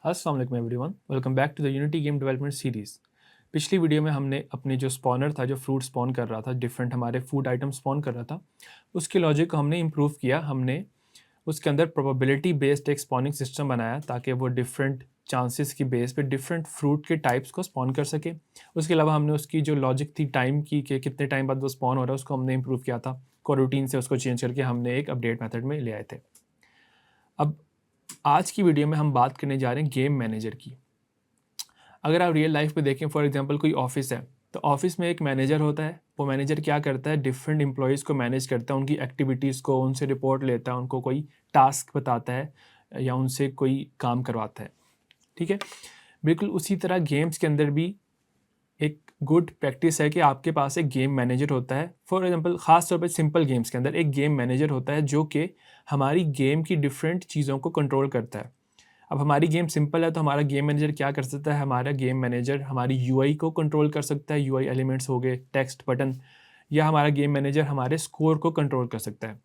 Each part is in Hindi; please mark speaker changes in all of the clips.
Speaker 1: अस्सलाम वालेकुम everyone, welcome back to the Unity game development series. पिछली वीडियो में हमने अपने जो स्पॉनर था, जो फ्रूट स्पॉन कर रहा था, डिफरेंट हमारे फूड आइटम स्पॉन कर रहा था, उसके लॉजिक को हमने इम्प्रूव किया। हमने उसके अंदर प्रोबेबिलिटी बेस्ड एक स्पॉनिंग सिस्टम बनाया ताकि वो डिफरेंट चांसेस की बेस पे डिफरेंट फ्रूट के टाइप्स को स्पॉन कर सके। उसके अलावा हमने उसकी जो लॉजिक थी टाइम की कि कितने टाइम बाद वो स्पॉन हो रहा है, उसको हमने इम्प्रूव किया था। कोरूटीन से उसको चेंज करके हमने एक अपडेट मेथड में ले आए थे। अब आज की वीडियो में हम बात करने जा रहे हैं गेम मैनेजर की। अगर आप रियल लाइफ में देखें, फॉर एग्जांपल कोई ऑफिस है, तो ऑफिस में एक मैनेजर होता है। वो मैनेजर क्या करता है, डिफरेंट एम्प्लॉयज़ को मैनेज करता है, उनकी एक्टिविटीज़ को, उनसे रिपोर्ट लेता है, उनको कोई टास्क बताता है या उनसे कोई काम करवाता है। ठीक है, बिल्कुल उसी तरह गेम्स के अंदर भी एक गुड प्रैक्टिस है कि आपके पास एक गेम मैनेजर होता है। फॉर एग्जांपल ख़ास तौर पे सिंपल गेम्स के अंदर एक गेम मैनेजर होता है जो कि हमारी गेम की डिफरेंट चीज़ों को कंट्रोल करता है। अब हमारी गेम सिंपल है तो हमारा गेम मैनेजर क्या कर सकता है, हमारा गेम मैनेजर हमारी यूआई को कंट्रोल कर सकता है, यूआई एलिमेंट्स हो गए, टेक्स्ट, बटन, या हमारा गेम मैनेजर हमारे स्कोर को कंट्रोल कर सकता है।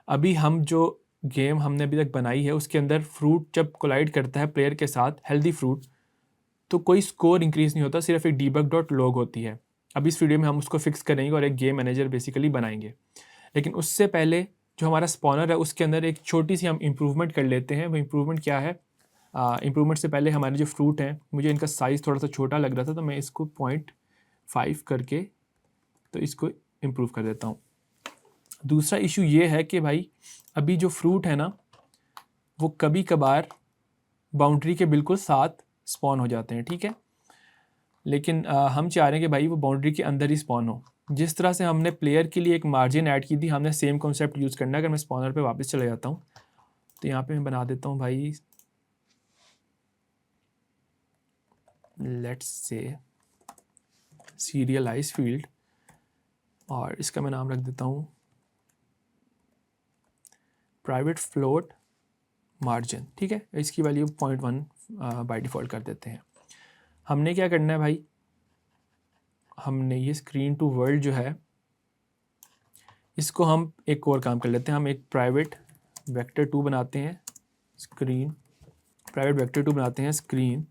Speaker 1: अभी हम जो गेम हमने अभी तक बनाई है उसके अंदर फ्रूट जब कोलाइड करता है प्लेयर के साथ, हेल्दी फ्रूट, तो कोई स्कोर इंक्रीज़ नहीं होता, सिर्फ एक डीबग डॉट लॉग होती है। अब इस वीडियो में हम उसको फिक्स करेंगे और एक गेम मैनेजर बेसिकली बनाएंगे। लेकिन उससे पहले जो हमारा स्पॉनर है उसके अंदर एक छोटी सी हम इम्प्रूवमेंट कर लेते हैं। वो इम्प्रूवमेंट क्या है, इम्प्रूवमेंट से पहले हमारे जो फ्रूट हैं, मुझे इनका साइज़ थोड़ा सा छोटा लग रहा था तो मैं इसको 0.5 करके तो इसको इम्प्रूव कर देता हूँ। दूसरा इशू ये है कि भाई अभी जो फ्रूट है ना, वो कभी कभार बाउंड्री के बिल्कुल साथ स्पॉन हो जाते हैं। ठीक है, लेकिन हम चाह रहे हैं कि भाई वो बाउंड्री के अंदर ही स्पॉन हो। जिस तरह से हमने प्लेयर के लिए एक मार्जिन ऐड की थी, हमने सेम कॉन्सेप्ट यूज़ करना है। अगर मैं स्पॉनर पे वापस चला जाता हूँ तो यहाँ पे मैं बना देता हूँ भाई, लेट्स से सीरियलाइज फील्ड, और इसका मैं नाम रख देता हूँ प्राइवेट फ्लोट मार्जिन। ठीक है, इसकी वैल्यू 0.1 बाय डिफ़ॉल्ट कर देते हैं। हमने क्या करना है भाई, हमने ये स्क्रीन टू वर्ल्ड जो है इसको हम एक और काम कर लेते हैं। हम एक प्राइवेट वेक्टर 2 बनाते हैं, स्क्रीन प्राइवेट वेक्टर 2 बनाते हैं, स्क्रीन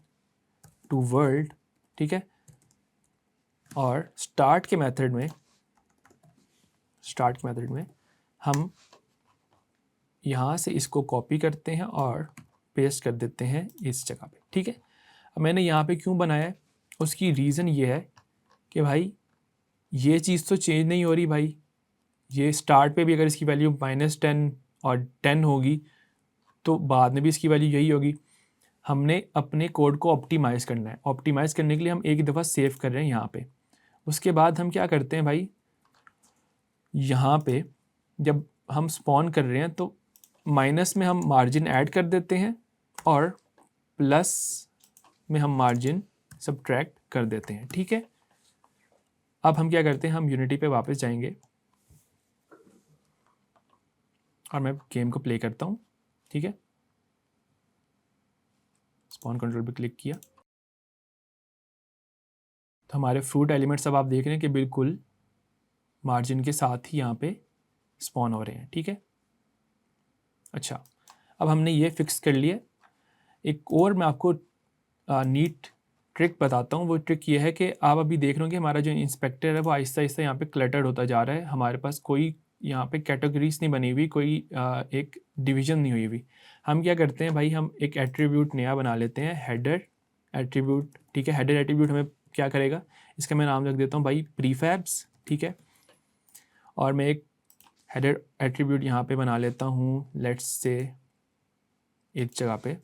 Speaker 1: टू वर्ल्ड। ठीक है, और स्टार्ट के मेथड में हम यहाँ से इसको कॉपी करते हैं और पेस्ट कर देते हैं इस जगह पे। ठीक है, अब मैंने यहाँ पे क्यों बनाया है, उसकी रीज़न ये है कि भाई ये चीज़ तो चेंज नहीं हो रही भाई। ये स्टार्ट पे भी अगर इसकी वैल्यू -10 और 10 होगी तो बाद में भी इसकी वैल्यू यही होगी। हमने अपने कोड को ऑप्टिमाइज़ करना है। ऑप्टिमाइज़ करने के लिए हम एक दफ़ा सेव कर रहे हैं यहाँ पे। उसके बाद हम क्या करते हैं भाई, यहाँ पे जब हम स्पॉन कर रहे हैं तो माइनस में हम मार्जिन ऐड कर देते हैं और प्लस में हम मार्जिन सब्ट्रैक्ट कर देते हैं। ठीक है, अब हम क्या करते हैं, हम यूनिटी पे वापस जाएंगे और मैं गेम को प्ले करता हूँ। ठीक है, स्पॉन कंट्रोल पे क्लिक किया तो हमारे फ्रूट एलिमेंट्स अब आप देख रहे हैं कि बिल्कुल मार्जिन के साथ ही यहाँ पे स्पॉन हो रहे हैं। ठीक है, अच्छा, अब हमने ये फिक्स कर लिया। एक और मैं आपको नीट ट्रिक बताता हूँ। वो ट्रिक ये है कि आप अभी देख रहे हो कि हमारा जो इंस्पेक्टर है वो आहिस्ता आहिस्ता यहाँ पे क्लटर्ड होता जा रहा है। हमारे पास कोई यहाँ पे कैटेगरीज नहीं बनी हुई, कोई एक डिवीज़न नहीं हुई हुई। हम क्या करते हैं भाई, हम एक एट्रीब्यूट नया बना लेते हैं, हेडर एट्रीब्यूट। ठीक है, हेडर एट्रीब्यूट हमें क्या करेगा, इसका मैं नाम रख देता हूँ भाई प्रीफैब्स। ठीक है, और मैं एक हेडर एट्रीब्यूट यहाँ पे बना लेता हूँ, लेट्स से एक जगह पे,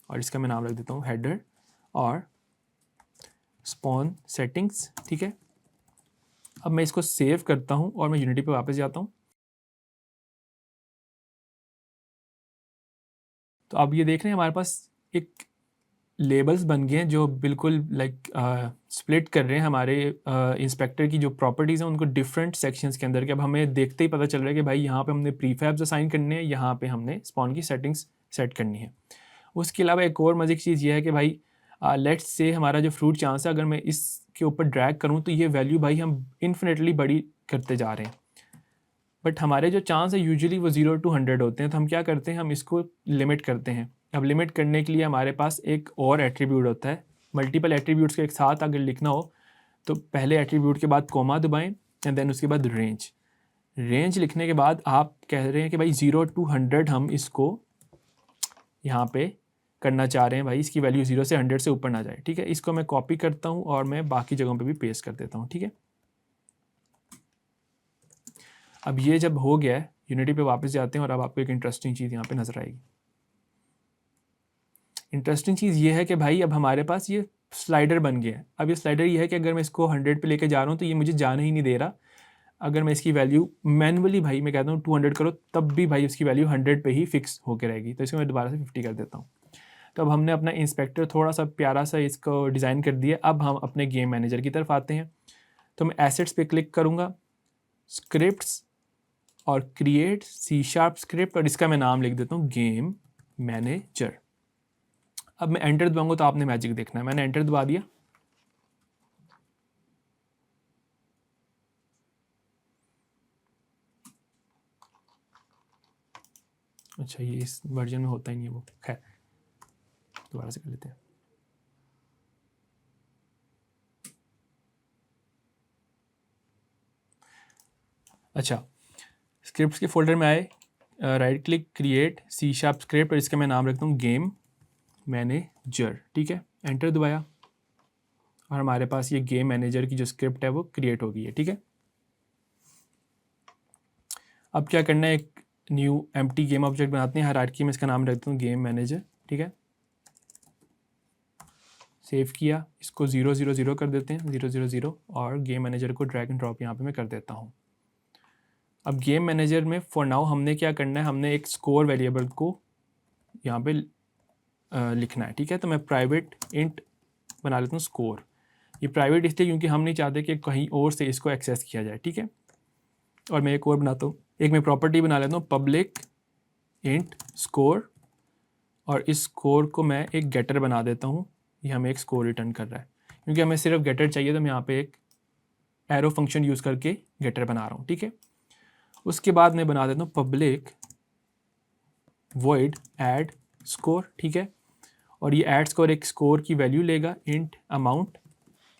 Speaker 1: और इसका मैं नाम रख देता हूँ हेडर और स्पॉन सेटिंग्स। ठीक है, अब मैं इसको सेव करता हूँ और मैं यूनिटी पे वापस जाता हूँ। तो अब ये देख रहे हैं हमारे पास एक लेबल्स बन गए हैं जो बिल्कुल लाइक स्प्लिट कर रहे हैं हमारे इंस्पेक्टर की जो प्रॉपर्टीज़ हैं उनको डिफरेंट सेक्शंस के अंदर के। अब हमें देखते ही पता चल रहा है कि भाई यहाँ पे हमने प्रीफैब्स असाइन करने हैं, यहाँ पे हमने स्पॉन की सेटिंग्स सेट करनी है। उसके अलावा एक और मज़े की चीज़ ये है कि भाई लेट्स से हमारा जो फ्रूट चांस है, अगर मैं इसके ऊपर ड्रैग करूँ तो ये वैल्यू भाई हम इन्फिनेटली बड़ी करते जा रहे हैं। बट हमारे जो चांस है यूजुअली वो 0 to 100 होते हैं। तो हम क्या करते हैं, हम इसको लिमिट करते हैं। अब लिमिट करने के लिए हमारे पास एक और एट्रीब्यूट होता है। मल्टीपल एट्रीब्यूट्स को एक साथ अगर लिखना हो तो पहले एट्रीब्यूट के बाद कोमा दबाएं एंड देन उसके बाद रेंज। रेंज लिखने के बाद आप कह रहे हैं कि भाई 0 to 100 हम इसको यहाँ पे करना चाह रहे हैं भाई, इसकी वैल्यू 0 से 100 से ऊपर ना जाए। ठीक है, इसको मैं कॉपी करता हूँ और मैं बाकी जगहों पे भी पेस्ट कर देता हूँ। ठीक है, अब ये जब हो गया है यूनिटी पे वापस जाते हैं और अब आपको एक इंटरेस्टिंग चीज़ यहाँ पे नजर आएगी। इंटरेस्टिंग चीज़ ये है कि भाई अब हमारे पास ये स्लाइडर बन गया है। अब ये स्लाइडर ये है कि अगर मैं इसको 100 पे लेके जा रहा हूँ तो ये मुझे जाने ही नहीं दे रहा। अगर मैं इसकी वैल्यू मैनुअली भाई मैं कहता हूँ 200 करो तब भी भाई उसकी वैल्यू 100 पे ही फिक्स होकर रहेगी। तो इसको मैं दोबारा से 50 कर देता हूँ। तो अब हमने अपना इंस्पेक्टर थोड़ा सा प्यारा सा इसको डिज़ाइन कर दिया। अब हम अपने गेम मैनेजर की तरफ आते हैं। तो मैं एसेट्स पे क्लिक करूँगा, स्क्रिप्ट्स और क्रिएट C# स्क्रिप्ट और इसका मैं नाम लिख देता हूँ गेम मैनेजर। अब मैं एंटर दबाऊंगा तो आपने मैजिक देखना है। मैंने एंटर दबा दिया। अच्छा, ये इस वर्जन में होता ही नहीं है वो, खैर दोबारा से कर लेते हैं। अच्छा, स्क्रिप्ट्स के फोल्डर में आए, right click create C# script और इसका मैं नाम रखता हूँ गेम मैनेजर। ठीक है, एंटर दबाया और हमारे पास ये गेम मैनेजर की जो स्क्रिप्ट है वो क्रिएट हो गई है। ठीक है, अब क्या करना है, एक न्यू एम्प्टी गेम ऑब्जेक्ट बनाते हैं। हायरार्की में इसका नाम रखता हूँ गेम मैनेजर। ठीक है, सेव किया, इसको 000 कर देते हैं, 000 और गेम मैनेजर को ड्रैग एंड ड्रॉप यहाँ पे मैं कर देता हूँ। अब गेम मैनेजर में फॉर नाउ हमने क्या करना है, हमने एक स्कोर वेरिएबल को यहाँ पे लिखना है। ठीक है, तो मैं प्राइवेट इंट बना लेता हूँ स्कोर। ये प्राइवेट इसलिए क्योंकि हम नहीं चाहते कि कहीं और से इसको एक्सेस किया जाए। ठीक है, और मैं एक और बनाता हूँ, एक मैं प्रॉपर्टी बना लेता हूँ पब्लिक इंट स्कोर और इस स्कोर को मैं एक गेटर बना देता हूँ। ये हमें एक स्कोर रिटर्न कर रहा है क्योंकि हमें सिर्फ गेटर चाहिए, तो मैं यहाँ पे एक एरो फंक्शन यूज़ करके गेटर बना रहा हूँ। ठीक है, उसके बाद मैं बना देता हूँ पब्लिक वॉइड ऐड स्कोर। ठीक है, और ये ऐड स्कोर एक स्कोर की वैल्यू लेगा इंट अमाउंट,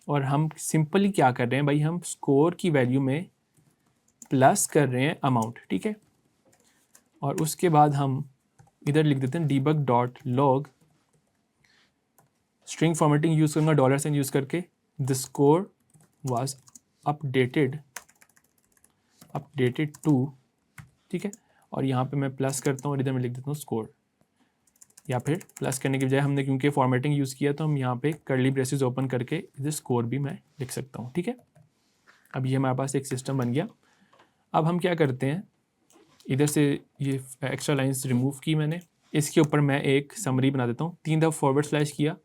Speaker 1: और हम सिंपली क्या कर रहे हैं भाई, हम स्कोर की वैल्यू में प्लस कर रहे हैं अमाउंट। ठीक है, और उसके बाद हम इधर लिख देते हैं debug.log, स्ट्रिंग फॉर्मेटिंग यूज़ करूँगा $साइन यूज़ करके, the score was updated to. ठीक है, और यहाँ पे मैं प्लस करता हूँ और इधर मैं लिख देता हूँ स्कोर, या फिर प्लस करने की बजाय हमने क्योंकि फॉर्मेटिंग यूज़ किया तो हम यहाँ पे कर्ली ब्रेसेस ओपन करके इधर स्कोर भी मैं लिख सकता हूँ। ठीक है, अब ये हमारे पास एक सिस्टम बन गया। अब हम क्या करते हैं, इधर से ये एक्स्ट्रा लाइंस रिमूव की मैंने, इसके ऊपर मैं एक समरी बना देता हूँ। 3 दफ़ा फॉरवर्ड स्लैश किया।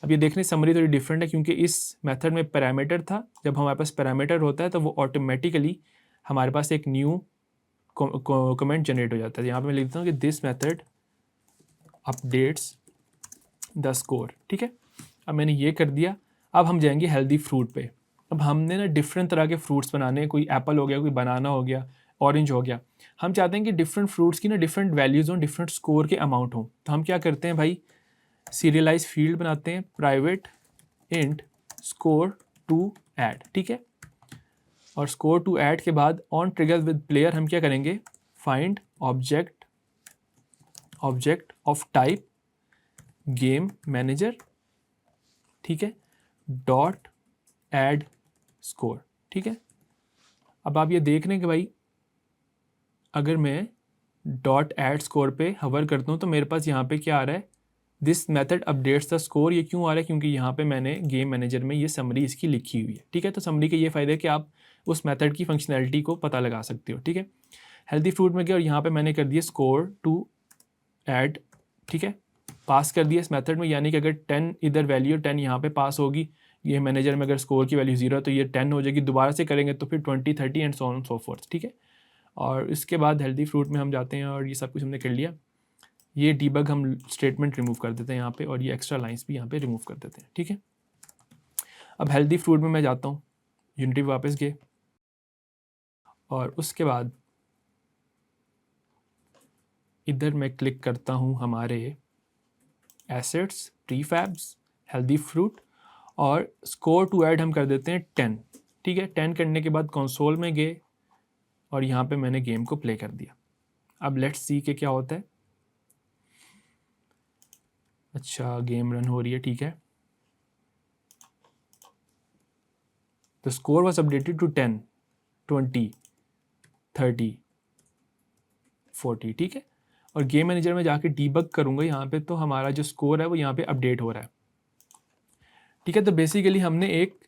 Speaker 1: अब ये देखने समरी थोड़ी डिफरेंट है क्योंकि इस मेथड में पैरामीटर था। जब हमारे पास पैरामीटर होता है तो वो ऑटोमेटिकली हमारे पास एक न्यू कमेंट जनरेट हो जाता है। यहाँ पे मैं लिखता हूँ कि this method updates the score. ठीक है, अब मैंने ये कर दिया। अब हम जाएंगे हेल्दी फ्रूट पे। अब हमने ना डिफरेंट तरह के फ्रूट्स बनाने हैं, कोई एप्पल हो गया, कोई बनाना हो गया, ऑरेंज हो गया। हम चाहते हैं कि डिफरेंट फ्रूट्स की ना डिफरेंट वैल्यूज़ हों, डिफरेंट स्कोर के अमाउंट हों। तो हम क्या करते हैं भाई, सीरियलाइज फील्ड बनाते हैं, private int score to add. ठीक है, और स्कोर टू ऐड के बाद ऑन ट्रिगर विद प्लेयर हम क्या करेंगे, find object of type game manager. ठीक है, डॉट ऐड स्कोर। ठीक है, अब आप ये देख रहे हैं कि भाई अगर मैं डॉट ऐड स्कोर पे हवर करता हूँ तो मेरे पास यहाँ पे क्या आ रहा है, this method updates the score. ये क्यों आ रहा है, क्योंकि यहाँ पे मैंने गेम मैनेजर में ये समरी इसकी लिखी हुई है। ठीक है, तो समरी के ये फ़ायदे है कि आप उस मेथड की फंक्शनैलिटी को पता लगा सकते हो। ठीक है, हेल्दी फ्रूट में गया और यहाँ पे मैंने कर दिया स्कोर टू ऐड। ठीक है, पास कर दिया इस मेथड में, यानी कि अगर 10 इधर वैल्यू 10 यहाँ पे पास होगी, ये मैनेजर में अगर स्कोर की वैल्यू 0 है तो ये 10 हो जाएगी। दोबारा से करेंगे तो फिर 20 30 and so on so fourth. ठीक है, और इसके बाद हेल्दी फ्रूट में हम जाते हैं और ये सब कुछ हमने कर लिया। ये डीबग हम स्टेटमेंट रिमूव कर देते हैं यहाँ पे, और ये एक्स्ट्रा लाइंस भी यहाँ पे रिमूव कर देते हैं। ठीक है, अब हेल्दी फ्रूट में मैं जाता हूँ, यूनिटी वापस गए और उसके बाद इधर मैं क्लिक करता हूँ हमारे एसेट्स, प्रीफैब्स, हेल्दी फ्रूट, और स्कोर टू ऐड हम कर देते हैं 10। ठीक है, 10 करने के बाद कंसोल में गए और यहाँ पे मैंने गेम को प्ले कर दिया। अब लेट्स सी के क्या होता है। अच्छा, गेम रन हो रही है, ठीक है। The score was updated to 10, 20, 30, 40। ठीक है, और गेम मैनेजर में जाके डीबग करूँगा यहाँ पे, तो हमारा जो स्कोर है वो यहाँ पे अपडेट हो रहा है। ठीक है, तो बेसिकली हमने एक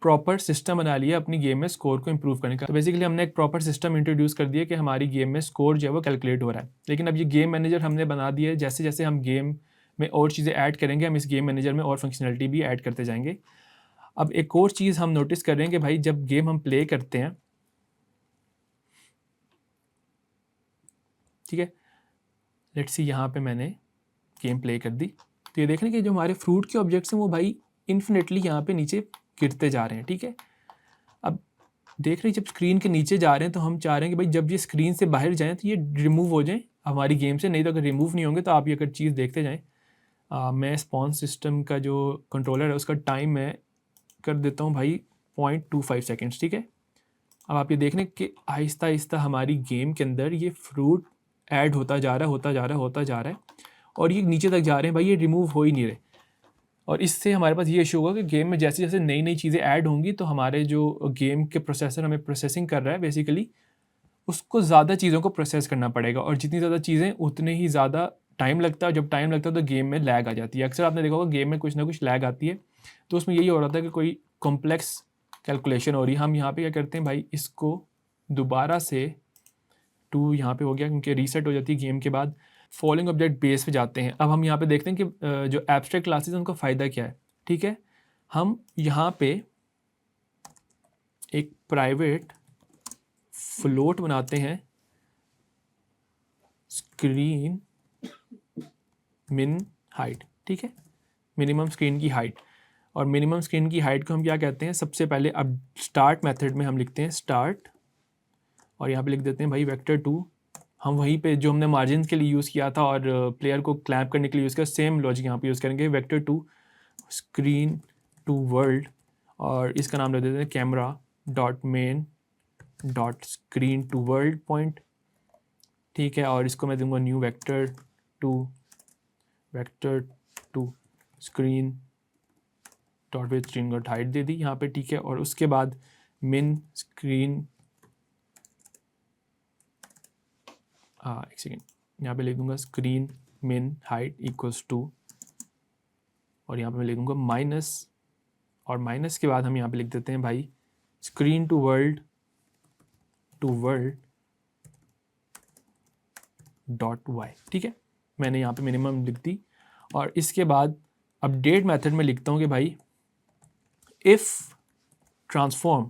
Speaker 1: प्रॉपर सिस्टम बना लिया अपनी गेम में स्कोर को इंप्रूव करने का। तो बेसिकली हमने एक प्रॉपर सिस्टम इंट्रोड्यूस कर दिया कि हमारी गेम में स्कोर जो है वो कैलकुलेट हो रहा है। लेकिन अब ये गेम मैनेजर हमने बना दिया है, जैसे जैसे हम गेम में और चीज़ें ऐड करेंगे, हम इस गेम मैनेजर में और फंक्शनलिटी भी ऐड करते जाएंगे। अब एक और चीज़ हम नोटिस कर रहे हैं कि भाई जब गेम हम प्ले करते हैं, ठीक है, लेट्स सी यहाँ पे मैंने गेम प्ले कर दी, तो ये देख रहे हैं कि जो हमारे फ्रूट के ऑब्जेक्ट्स हैं वो भाई इन्फिनेटली यहाँ पे नीचे गिरते जा रहे हैं। ठीक है, अब देख रहे हैं जब स्क्रीन के नीचे जा रहे हैं तो हम चाह रहे हैं कि भाई जब ये स्क्रीन से बाहर जाएँ तो ये रिमूव हो जाएँ हमारी गेम से, नहीं तो अगर रिमूव नहीं होंगे तो आप ये अगर चीज़ देखते जाएँ। मैं स्पॉन सिस्टम का जो कंट्रोलर है उसका टाइम मैं कर देता हूँ भाई 0.25 सेकेंड्स। ठीक है, अब आप ये देख रहे हैं कि आहिस्ता आहिस्ता हमारी गेम के अंदर ये फ्रूट ऐड होता जा रहा है, होता जा रहा है, होता जा रहा है, और ये नीचे तक जा रहे हैं भाई, ये रिमूव हो ही नहीं रहे। और इससे हमारे पास ये इशू होगा कि गेम में जैसे जैसे नई नई चीज़ें ऐड होंगी तो हमारे जो गेम के प्रोसेसर हमें प्रोसेसिंग कर रहा है बेसिकली, उसको ज़्यादा चीज़ों को प्रोसेस करना पड़ेगा, और जितनी ज़्यादा चीज़ें उतने ही ज़्यादा टाइम लगता है। जब टाइम लगता है तो गेम में लैग आ जाती है। अक्सर आपने देखा होगा गेम में कुछ ना कुछ लैग आती है, तो उसमें यही हो रहा था कि कोई कॉम्प्लेक्स कैलकुलेशन हो रही है। हम यहाँ पे क्या करते हैं भाई, इसको दोबारा से 2 यहाँ पे हो गया क्योंकि रीसेट हो जाती है गेम के बाद, फॉलोइंग ऑब्जेक्ट बेस पे जाते हैं। अब हम यहाँ पे देखते हैं कि जो एब्स्ट्रैक्ट क्लासेस हैं उनका फ़ायदा क्या है। ठीक है, हम यहाँ पे एक प्राइवेट फ्लोट बनाते हैं, स्क्रीन मिन हाइट। ठीक है, मिनिमम स्क्रीन की हाइट, और मिनिमम स्क्रीन की हाइट को हम क्या कहते हैं, सबसे पहले अब स्टार्ट मेथड में हम लिखते हैं स्टार्ट, और यहाँ पे लिख देते हैं भाई वेक्टर 2। हम वहीं पे जो हमने मार्जिन के लिए यूज़ किया था और प्लेयर को क्लैम्प करने के लिए यूज़ किया, सेम लॉजिक यहाँ पे यूज़ करेंगे, वेक्टर 2 स्क्रीन टू वर्ल्ड, और इसका नाम दे देते हैं camera dot main dot screen to world point. ठीक है, और इसको मैं दूंगा new vector two screen dot width screen dot height दे दी यहाँ पे। ठीक है, और उसके बाद मिन स्क्रीन, एक सेकेंड, यहाँ पे लिख दूंगा screen min height equals to, और यहाँ पे मैं लिख दूंगा माइनस, और माइनस के बाद हम यहाँ पे लिख देते हैं भाई screen to world dot y. ठीक है, मैंने यहाँ पे मिनिमम लिख दी, और इसके बाद अपडेट मेथड में लिखता हूँ कि भाई इफ़ ट्रांसफॉर्म,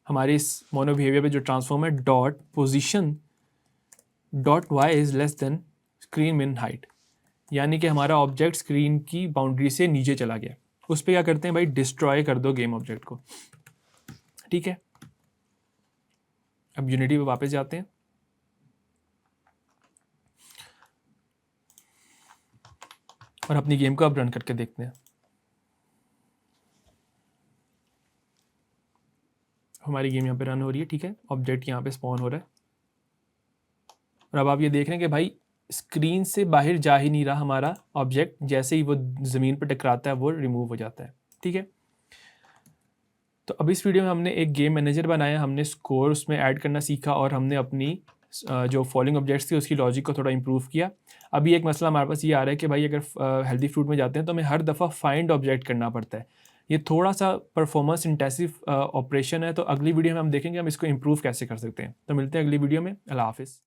Speaker 1: हमारे इस मोनो बिहेवियर पे जो ट्रांसफॉर्म है, dot position dot y is less than screen min height, यानी कि हमारा ऑब्जेक्ट स्क्रीन की बाउंड्री से नीचे चला गया, उस पर क्या करते हैं भाई, डिस्ट्रॉय कर दो गेम ऑब्जेक्ट को। ठीक है, अब यूनिटी पे वापस जाते हैं, और अपनी गेम को अब रन करके देखते हैं। हमारी गेम यहाँ पे रन हो रही है। ठीक है, ऑब्जेक्ट यहाँ पे स्पॉन हो रहा है, और अब आप ये देख रहे हैं कि भाई स्क्रीन से बाहर जा ही नहीं रहा हमारा ऑब्जेक्ट, जैसे ही वो ज़मीन पर टकराता है वो रिमूव हो जाता है। ठीक है, तो अब इस वीडियो में हमने एक गेम मैनेजर बनाया, हमने स्कोर उसमें ऐड करना सीखा, और हमने अपनी जो फॉलोइंग ऑब्जेक्ट्स थी उसकी लॉजिक को थोड़ा इंप्रूव किया। अभी एक मसला हमारे पास ये आ रहा है कि भाई अगर हेल्दी फ्रूट में जाते हैं तो हमें हर दफ़ा फाइंड ऑब्जेक्ट करना पड़ता है। ये थोड़ा सा परफॉर्मेंस इंटेंसिव ऑपरेशन है, तो अगली वीडियो में हम देखेंगे हम इसको इम्प्रूव कैसे कर सकते हैं। तो मिलते हैं अगली वीडियो में। अल्लाह हाफिज़।